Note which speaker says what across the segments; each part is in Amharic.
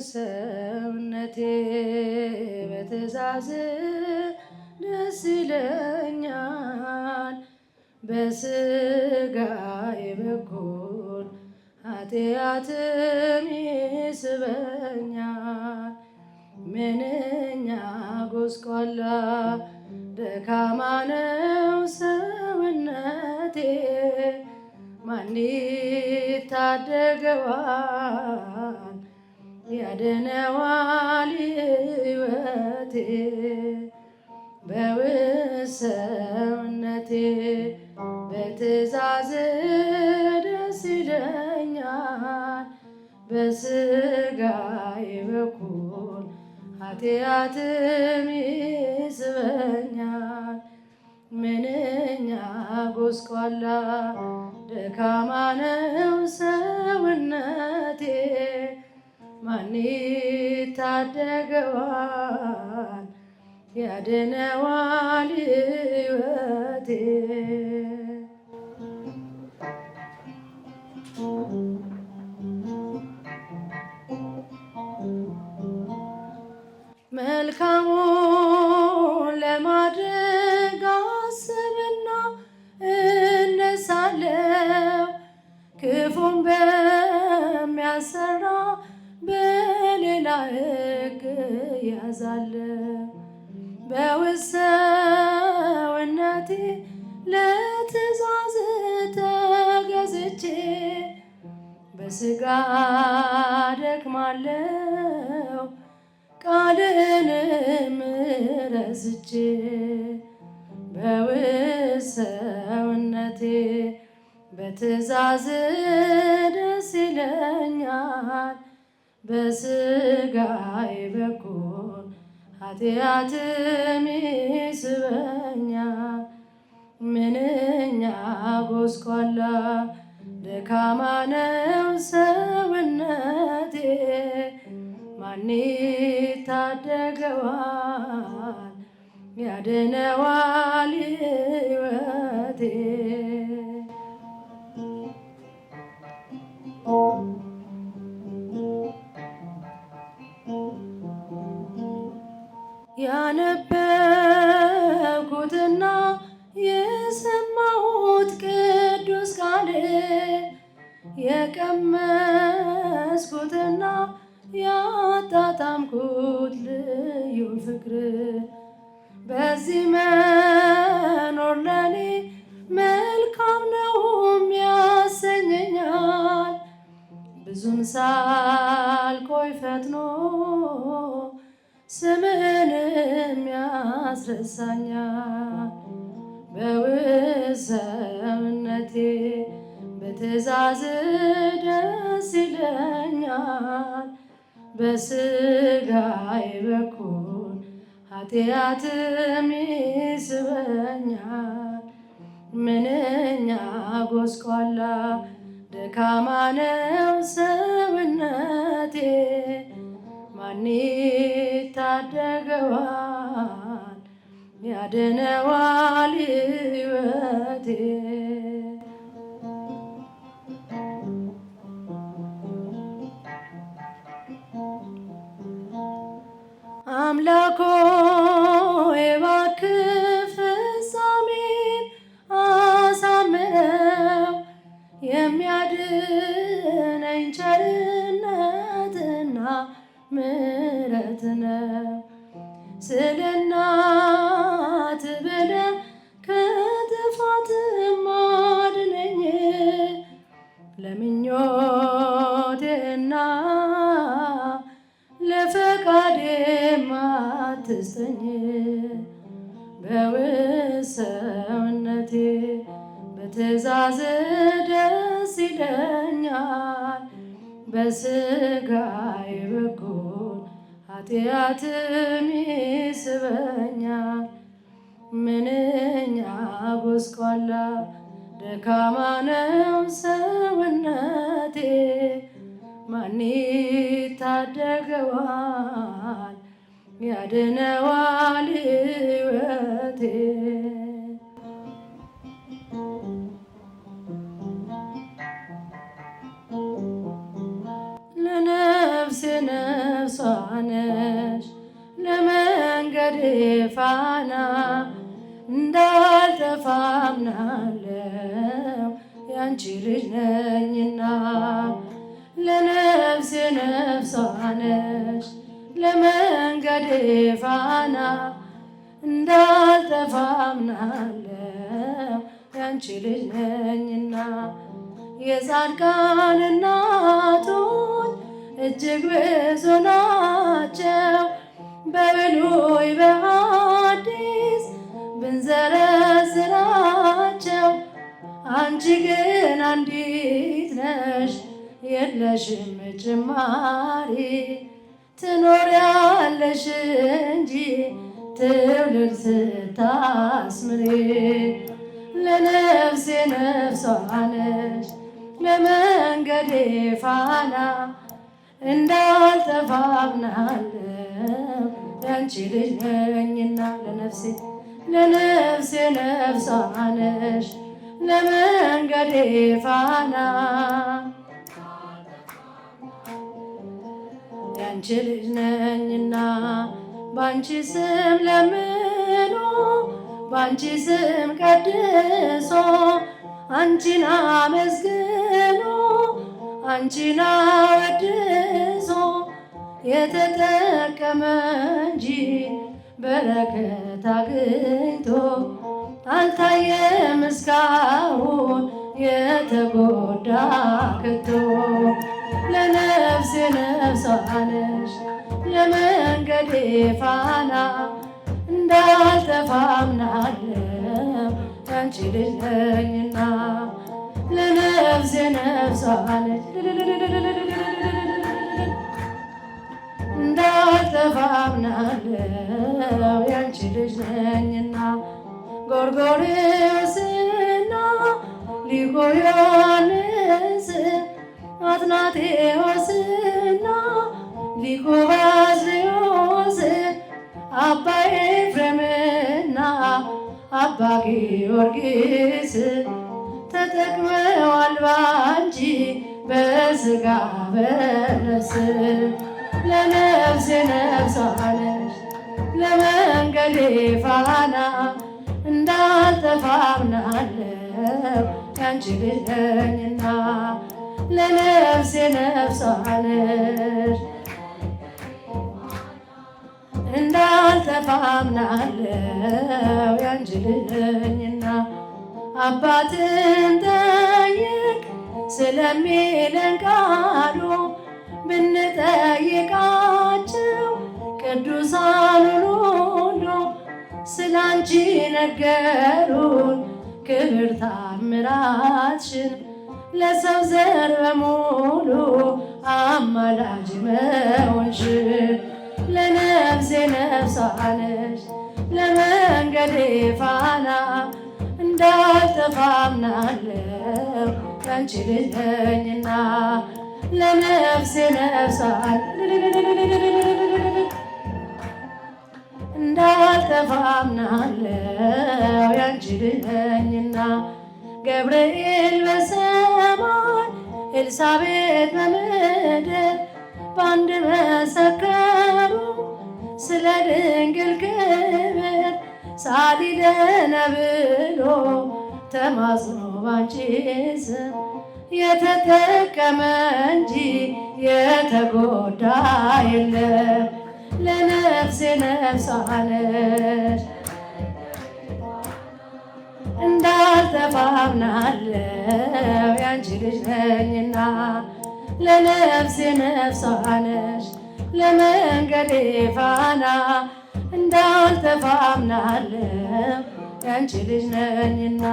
Speaker 1: በሰውነቴ በትእዛዝ ደስ ይለኛል፣ በስጋዬ በኩል ኃጢአትም ይስበኛል። ምንኛ ጎስቋላ ደካማ ነው ሰውነቴ፣ ማን ይታደገዋል ያድነዋል ሕይወቴ። በውስጥ ሰውነቴ በትእዛዝ ደስ ይለኛል፣ በስጋዬ በኩል ኃጢአትም ይስበኛል። ምንኛ ጎስቋላ ደካማ ነው ሰውነቴ፣ ማን ይታደገዋል ያድነዋል ሕይወቴ። መልካሙን ለማድረግ አስብና እነሳለሁ፣ ክፉን በሚያሰራ በሌላ ሕግ እያዛለሁ። በውስጥ ሰውነቴ ለትእዛዝ ተገዝቼ በሥጋ ደክማለሁ ቃልህንም ረስቼ። በውስጥ ሰውነቴ በትእዛዝ ደስ ይለኛል፣ በስጋዬ በኩል ኃጢአትም ይስበኛል። ምንኛ ጎስቋላ ደካማ ነው ሰውነቴ፣ ማን ይታደገዋል ያድነዋል ሕይወቴ። ያነበብኩትና የሰማሁት ቅዱስ ቃል፣ የቀመስኩትና ያጣጣምኩት ልዩ ፍቅር፣ በዚህ መኖር ለኔ መልካም ነውም ያሰኘኛል። ብዙም ሳልቆይ ፈጥኖ ስምህንም ያስረሳኛል። በውስጥ ሰውነቴ በትእዛዝ ደስ ይለኛል፣ በስጋዬ በኩል ኃጢአትም ይስበኛል። ምንኛ ጎስቋላ ደካማ ነው ሰውነቴ፣ ማን ይታደገዋል ያድነዋል ሕይወቴ። አምላክ ሆይ እባክህ ፍጻሜን አሳምረው፣ የሚያድነኝ ቸርነትና ምሕረት ነው። ስለ እናት ብለህ ከጥፋት አድነኝ፣ ለምኞቴና ለፈቃዴም አትስጠኝ። በውስጥ ሰውነቴ በትእዛዝ ደስ ይለኛል፣ በስጋዬ በኩል ኃጢአትም ይስበኛል። ምንኛ ጎስቋላ ደካማ ነው ሰውነቴ፣ ማን ይታደገዋል ያድነዋል ሕይወቴ። ለነፍሴ ነፍሷ ነሽ ለመንገዴ ፋና እንዳልጠፋ አምናለው ያንቺ ልጅ ነኝና። ለነፍሴ ነፍሷ ነሽ ለመንገዴ ፋና እንዳልጠፋ አምናለው ያንቺ ልጅ ነኝና። የጻድቃን እናቶች እጅግ ብዙ ናቸው በብሉይ በሐዲስ ብንዘረዝራቸው፣ አንቺ ግን አንዲት ነሽ የለሽም ጭማሪ ትኖሪያለሽ እንጂ ትውልድ ስታስምሪ። ለነፍሴ ነፍሷ ነሽ ለመንገዴ ፋና እንዳልጠፋ አምናለው ያንቺ ልጅ ነኝና። ለነፍሴ ነፍሷ ነሽ ለመንገዴ ፋና ያንቺ ልጅ ነኝና። ባንቺ ስም ለምኖ ባንቺ ስም ቀድሶ አንቺን አመስግኖ አንቺን አወድሶ የተጠቀመ እንጂ በረከት አግኝቶ አልታየም እስካሁን የተጎዳ ከቶ። ለነፍሴ ነፍሷ ነሽ ለመንገዴ ፋና እንዳልጠፋ አምናለው ያንቺ ልጅ ነኝና። ለነፍሴ ነፍሷ ነሽ እንዳልጠፋ አምናለው ያንቺ ልጅ ነኝና። ጎርጎርዮስና ሊቁ ዮሐንስ አትናቴዎስና ሊቁ ባስልዮስ አባ ኤፍሬምና አባ ጊዮርጊስ ተጠቅመዋል ባንቺ በሥጋ በነፍስ። ለነፍሴ ነፍሷ ነሽ ለመንገዴ ፋና እንዳልጠፋ አምናለው ያንቺ ልጅ ነኝና። ለነፍሴ ነፍሷ ነሽ እንዳልጠፋ አምናለው ያንቺ ልጅ ነኝና። አባትን ጠይቅ ስለሚለን ቃሉ ብንጠይቃቸው ቅዱሳኑን ሁሉ ስላንቺ ነገሩን ክብር ታምራትሽን ለሰው ዘር በሙሉ አማላጅ መሆንሽ። ለነፍሴ ነፍሷ ነሽ ለመንገዴ ፋና እንዳልጠፋ አምናለው ያንቺ ልጅ ነኝና። ለነፍሴ ነፍሷ እንዳልጠፋ አምናለው ያንቺ ልጅ ነኝና። ገብርኤል በሰማይ ኤልሳቤጥ በምድር በአንድ መሰከሩ ስለ ድንግል ክብር ሳሊለነ ብሎ ተማጽኖ ባንቺ ስም የተጠቀመ እንጂ የተጎዳ የለም። ለነፍሴ ነፍሷ ነሽ እንዳልጠፋ አምናለው ያንቺ ልጅ ነኝና። ለነፍሴ ነፍሷ ነሽ ለመንገዴ ፋና እንዳልጠፋ አምናለው ያንቺ ልጅ ነኝና።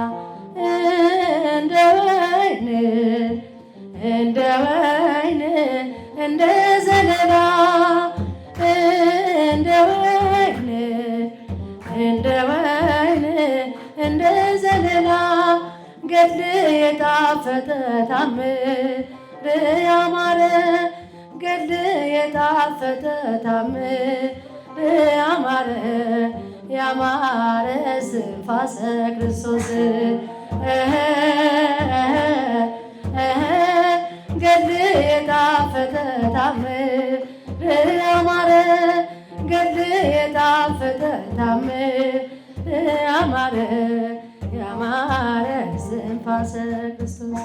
Speaker 1: እንደ ወይን እንደ ወይን እንደ ዘለላ እንደ ወይን እንደ ወይን እንደ ዘለላ ገድል የጣፈጠ ታምር ያማረ ገድል የጣፈጠ ታምር ያማረ ያማረ እስትንፋሰ ክርስቶስ ገድል የጣፈጠ ታምር ያማረ ገድል የጣፈጠ ታምር ያማረ ያማረ እስትንፋሰ ክርስቶስ